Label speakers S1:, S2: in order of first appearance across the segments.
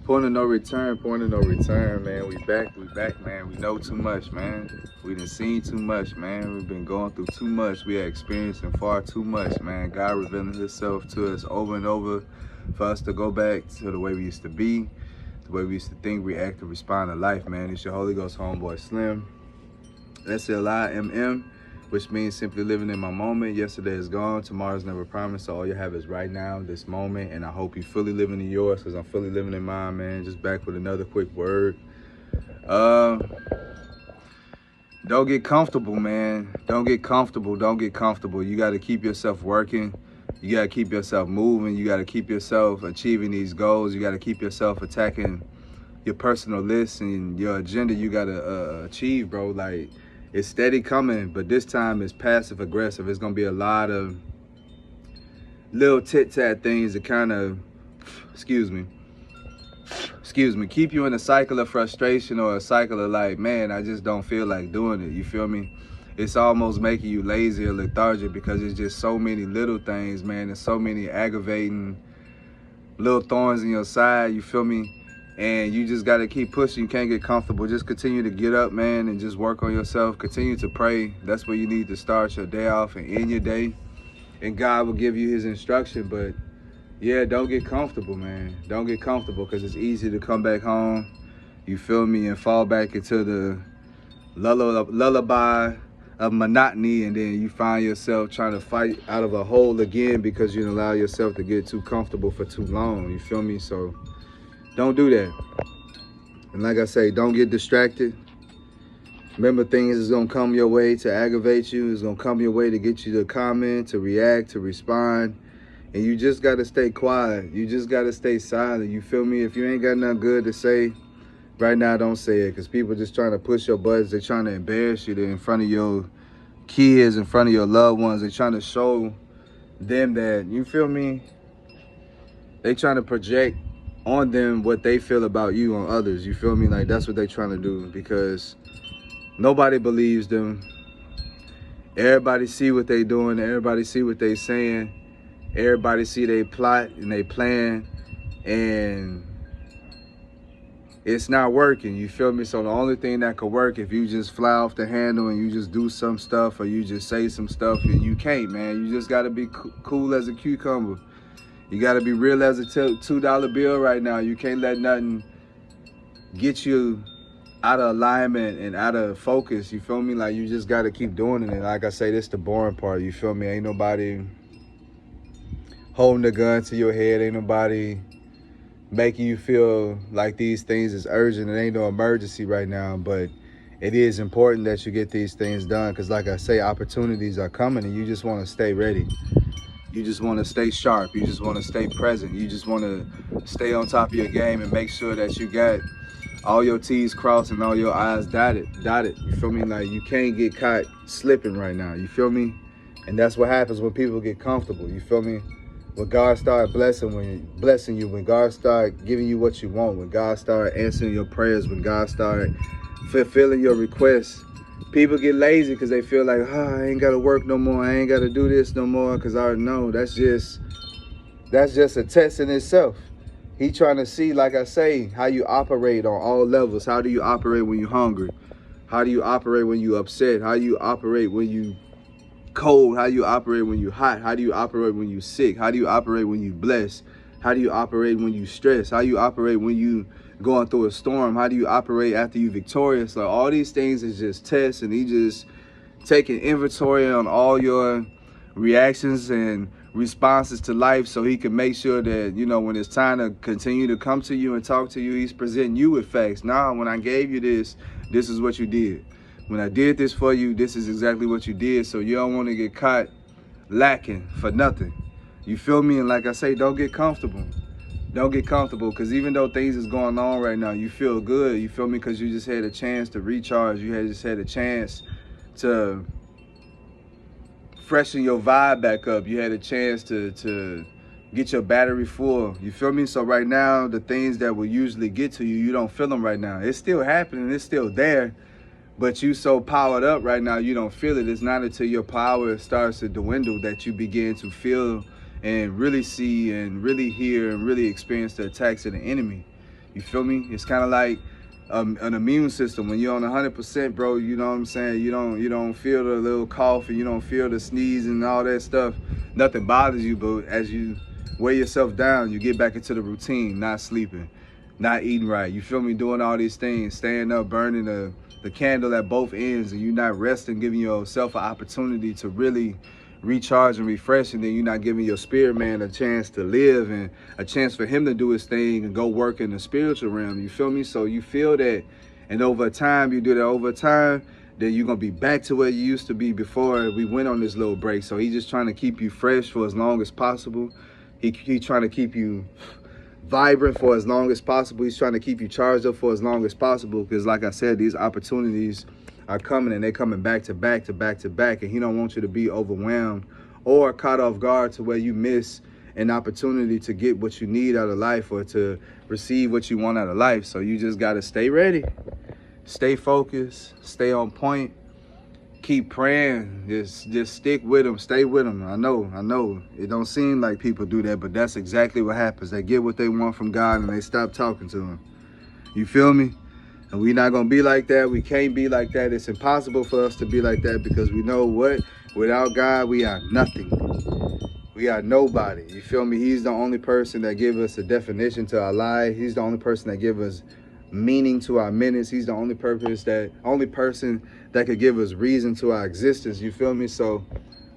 S1: Point of no return, man. We back, man. We know too much, man. We done seen too much, man. We've been going through too much. We are experiencing far too much, man. God revealing himself to us over and over for us to go back to the way we used to be, the way we used to think, react, and respond to life, man. It's your Holy Ghost homeboy Slim. SLIMM, which means simply living in my moment. Yesterday is gone, tomorrow's never promised, so all you have is right now, this moment, and I hope you fully living in yours, because I'm fully living in mine, man. Just back with another quick word. Don't get comfortable, man. Don't get comfortable. You got to keep yourself working. You got to keep yourself moving. You got to keep yourself achieving these goals. You got to keep yourself attacking your personal list and your agenda you got to achieve, bro. Like, it's steady coming, but this time it's passive aggressive. It's going to be a lot of little tit-tat things that kind of, excuse me, keep you in a cycle of frustration or a cycle of like, man, I just don't feel like doing it. You feel me? It's almost making you lazy or lethargic because it's just so many little things, man. There's so many aggravating little thorns in your side, you feel me? And you just got to keep pushing. You can't get comfortable. Just continue to get up, man, and just work on yourself. Continue to pray. That's where you need to start your day off and end your day. And God will give you his instruction. But, yeah, don't get comfortable, man. Don't get comfortable because it's easy to come back home, you feel me, and fall back into the lullaby of monotony, and then you find yourself trying to fight out of a hole again because you didn't allow yourself to get too comfortable for too long, you feel me? So don't do that. And like I say, don't get distracted. Remember, things is going to come your way to aggravate you. It's going to come your way to get you to comment, to react, to respond. And you just got to stay quiet. You just got to stay silent. You feel me? If you ain't got nothing good to say right now, don't say it. Because people just trying to push your buttons. They're trying to embarrass you. They're in front of your kids, in front of your loved ones. They're trying to show them that, you feel me? They trying to project on them what they feel about you on others. You feel me? Like, that's what they trying to do because nobody believes them. Everybody see what they doing. Everybody see what they saying. Everybody see they plot and they plan, and it's not working. You feel me? So the only thing that could work if you just fly off the handle and you just do some stuff or you just say some stuff, and you can't, man. You just got to be cool as a cucumber. You got to be real as a $2 bill right now. You can't let nothing get you out of alignment and out of focus. You feel me? Like, you just got to keep doing it. And like I say, this the boring part. You feel me? Ain't nobody holding the gun to your head. Ain't nobody making you feel like these things is urgent. It ain't no emergency right now. But it is important that you get these things done because, like I say, opportunities are coming and you just want to stay ready. You just want to stay sharp. You just want to stay present. You just want to stay on top of your game and make sure that you got all your T's crossed and all your I's dotted. You feel me? Like, you can't get caught slipping right now. You feel me? And that's what happens when people get comfortable. You feel me? When God start blessing you, when God start giving you what you want, when God start answering your prayers, when God start fulfilling your requests, people get lazy because they feel like, I ain't got to work no more. I ain't got to do this no more because I already know. That's just a test in itself. He trying to see, like I say, how you operate on all levels. How do you operate when you're hungry? How do you operate when you upset? How do you operate when you cold? How do you operate when you hot? How do you operate when you sick? How do you operate when you blessed? How do you operate when you stressed? How do you operate when you going through a storm? How do you operate after you victorious? Like, all these things is just tests, and he just taking inventory on all your reactions and responses to life so he can make sure that, you know, when it's time to continue to come to you and talk to you, he's presenting you with facts. Now, when I gave you this is what you did. When I did this for you, this is exactly what you did. So you don't want to get caught lacking for nothing. You feel me? And like I say, don't get comfortable. Don't get comfortable, because even though things is going on right now, you feel good. You feel me? Because you just had a chance to recharge. Just had a chance to freshen your vibe back up. You had a chance to get your battery full. You feel me? So right now, the things that will usually get to you, you don't feel them right now. It's still happening. It's still there. But you so powered up right now, you don't feel it. It's not until your power starts to dwindle that you begin to feel and really see and really hear and really experience the attacks of the enemy. You feel me? It's kind of like an immune system. When you're on 100%, bro, you know what I'm saying? You don't feel the little cough, and you don't feel the sneeze and all that stuff. Nothing bothers you, but as you wear yourself down, you get back into the routine, not sleeping, not eating right. You feel me? Doing all these things, staying up, burning the candle at both ends, and you're not resting, giving yourself an opportunity to really recharge and refresh, and then you're not giving your spirit man a chance to live and a chance for him to do his thing and go work in the spiritual realm. You feel me? So you feel that, and over time, you do that over time, then you're gonna be back to where you used to be before we went on this little break. So he's just trying to keep you fresh for as long as possible. He trying to keep you vibrant for as long as possible. He's trying to keep you charged up for as long as possible, because like I said, these opportunities are coming, and they're coming back to back to back to back, and he don't want you to be overwhelmed or caught off guard to where you miss an opportunity to get what you need out of life or to receive what you want out of life. So you just got to stay ready, stay focused, stay on point, keep praying, just stick with them, stay with them. I know it don't seem like people do that, but that's exactly what happens. They get what they want from God and they stop talking to him. You feel me? And we're not gonna be like that. We can't be like that. It's impossible for us to be like that, because we know what? Without God, we are nothing. We are nobody. You feel me? He's the only person that gives us a definition to our life. He's the only person that gives us meaning to our minutes. He's the only person that could give us reason to our existence. You feel me? So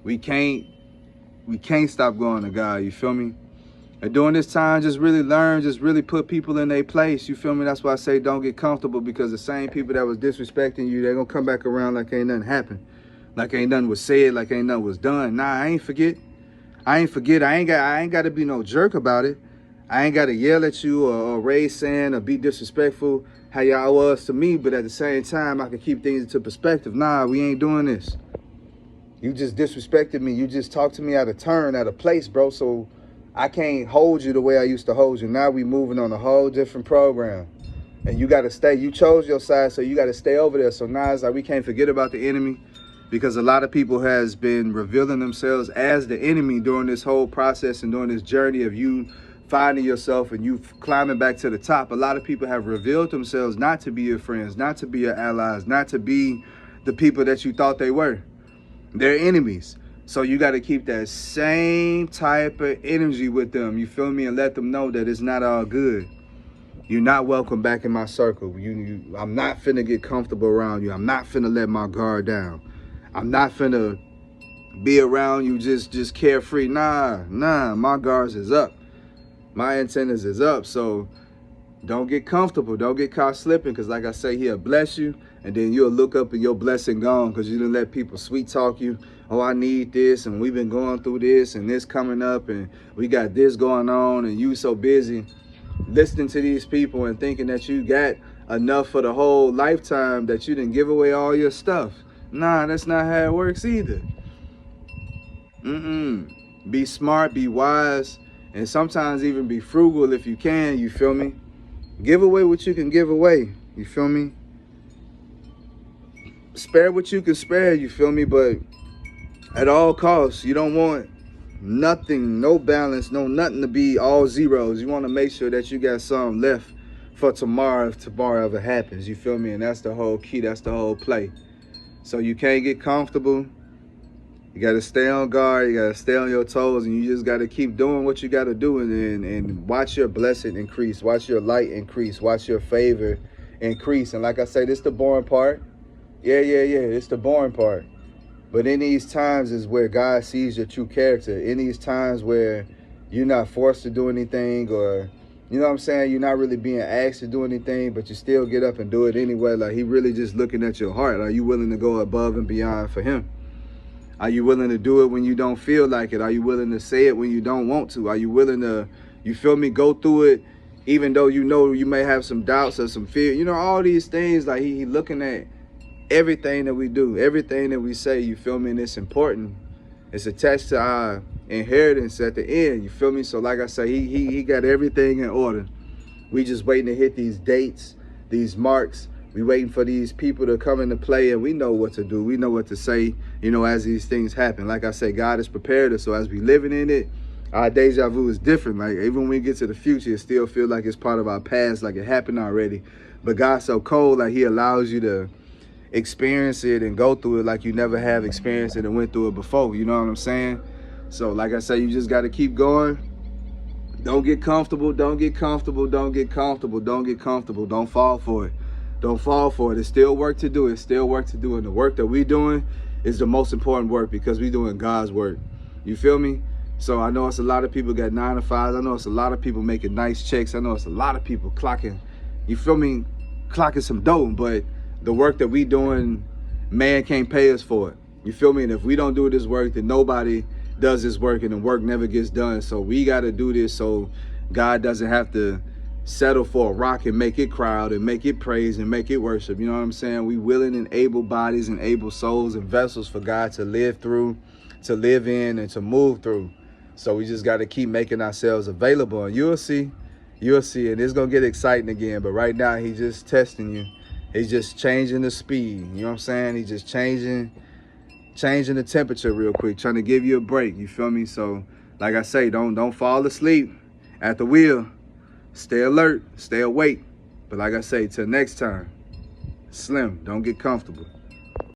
S1: we can't stop going to God. You feel me? And during this time, just really learn, just really put people in their place. You feel me? That's why I say don't get comfortable, because the same people that was disrespecting you, they're going to come back around like ain't nothing happened. Like ain't nothing was said, like ain't nothing was done. Nah, I ain't forget. I ain't got to be no jerk about it. I ain't got to yell at you or raise sand or be disrespectful how y'all was to me. But at the same time, I can keep things into perspective. Nah, we ain't doing this. You just disrespected me. You just talked to me out of turn, out of place, bro. So I can't hold you the way I used to hold you. Now we moving on a whole different program. And you got to stay. You chose your side, so you got to stay over there. So now it's like we can't forget about the enemy, because a lot of people has been revealing themselves as the enemy during this whole process and during this journey of you finding yourself and you climbing back to the top. A lot of people have revealed themselves not to be your friends, not to be your allies, not to be the people that you thought they were. They're enemies. So you got to keep that same type of energy with them, you feel me, and let them know that it's not all good. You're not welcome back in my circle. I'm not finna get comfortable around you. I'm not finna let my guard down. I'm not finna be around you just carefree. Nah, my guards is up. My antennas is up. So don't get comfortable. Don't get caught slipping, because like I say, he'll bless you, and then you'll look up and your blessing gone, because you didn't let people sweet talk you. Oh, I need this, and we've been going through this, and this coming up, and we got this going on, and you so busy listening to these people and thinking that you got enough for the whole lifetime that you didn't give away all your stuff. Nah, that's not how it works either. Be smart, be wise, and sometimes even be frugal if you can, you feel me? Give away what you can give away, you feel me? Spare what you can spare, you feel me? But at all costs, you don't want nothing, no balance, no nothing to be all zeros. You want to make sure that you got something left for tomorrow if tomorrow ever happens, you feel me? And that's the whole key, that's the whole play. So you can't get comfortable. You got to stay on guard. You got to stay on your toes, and you just got to keep doing what you got to do, and watch your blessing increase. Watch your light increase. Watch your favor increase. And like I say, this the boring part. Yeah. It's the boring part. But in these times is where God sees your true character. In these times where you're not forced to do anything, or, you know what I'm saying, you're not really being asked to do anything, but you still get up and do it anyway. Like, he really just looking at your heart. Are you willing to go above and beyond for him? Are you willing to do it when you don't feel like it? Are you willing to say it when you don't want to? Are you willing to, you feel me, go through it even though you know you may have some doubts or some fear? You know, all these things, like he looking at everything that we do, everything that we say, you feel me, and it's important. It's attached to our inheritance at the end, you feel me? So like I say, he got everything in order. We just waiting to hit these dates, these marks. We waiting for these people to come into play, and we know what to do. We know what to say, you know, as these things happen. Like I say, God has prepared us. So as we living in it, Our deja vu is different. Like even when we get to the future, it still feels like it's part of our past, like it happened already. But God's so cold, like he allows you to experience it and go through it like you never have experienced it and went through it before. You know what I'm saying? So like I say, you just got to keep going. Don't get comfortable. Don't get comfortable. Don't get comfortable. Don't get comfortable. Don't fall for it. Don't fall for it. It's still work to do. It's still work to do. And the work that we doing is the most important work because we doing God's work. You feel me? So I know it's a lot of people got 9 to 5s. I know it's a lot of people making nice checks. I know it's a lot of people clocking, you feel me, clocking some dough. But the work that we doing, man can't pay us for it. You feel me? And if we don't do this work, then nobody does this work and the work never gets done. So we got to do this so God doesn't have to settle for a rock and make it cry out and make it praise and make it worship. You know what I'm saying? We willing and able bodies and able souls and vessels for God to live through, to live in, and to move through. So we just got to keep making ourselves available, and you'll see, and it's going to get exciting again. But right now, he's just testing you. He's just changing the speed. You know what I'm saying? He's just changing the temperature real quick, trying to give you a break. You feel me? So like I say, don't fall asleep at the wheel. Stay alert, stay awake. But like I say, till next time, Slim, don't get comfortable.